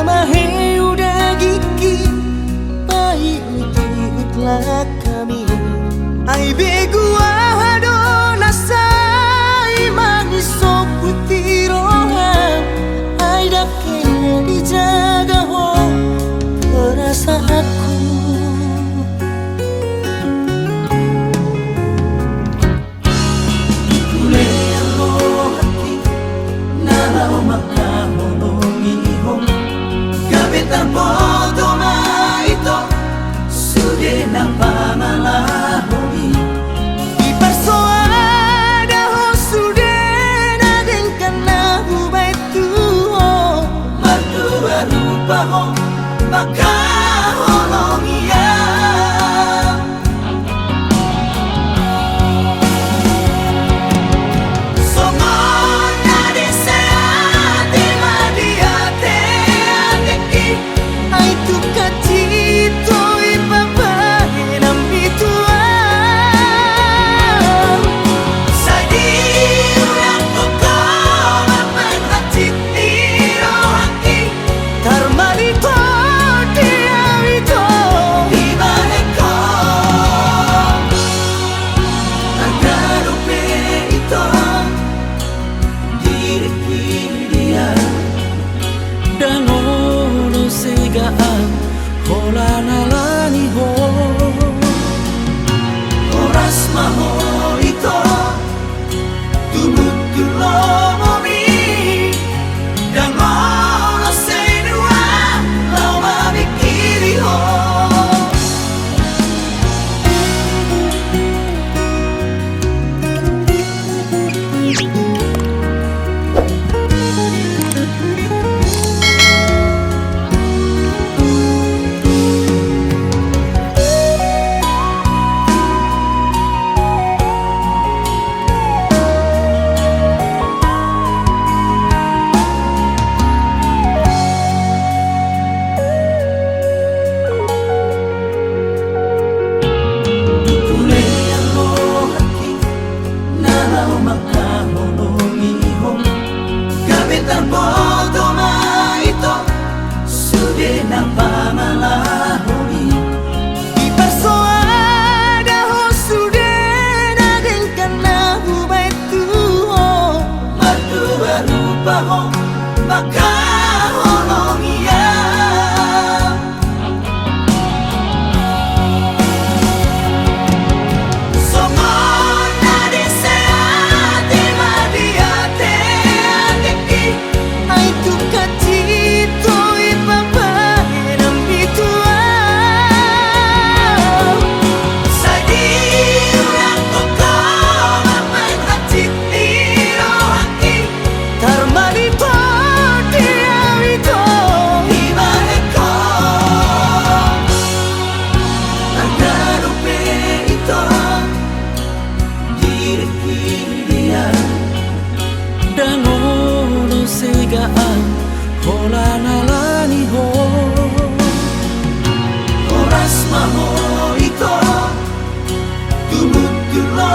mahe udah gigi pai utlah kami ai begua hado nasai manis so putih roha ai dake dijaga ho perasaanku. Maka holong ia somon nade seate madiate adeki ai tu katito ipapa nam bitua sadi urang koko mapan hati tiro haki karmalito hola nalani ho oras maho ito tumut tulo momi dan mono senua lau mabikiri ho maka holong ia somon nade seate madiate adeki ai tu katito ipapa nam bitua sadi urang koko mapan hati tiro haki karmalito hola nalani ho oras maho ito tumut tulo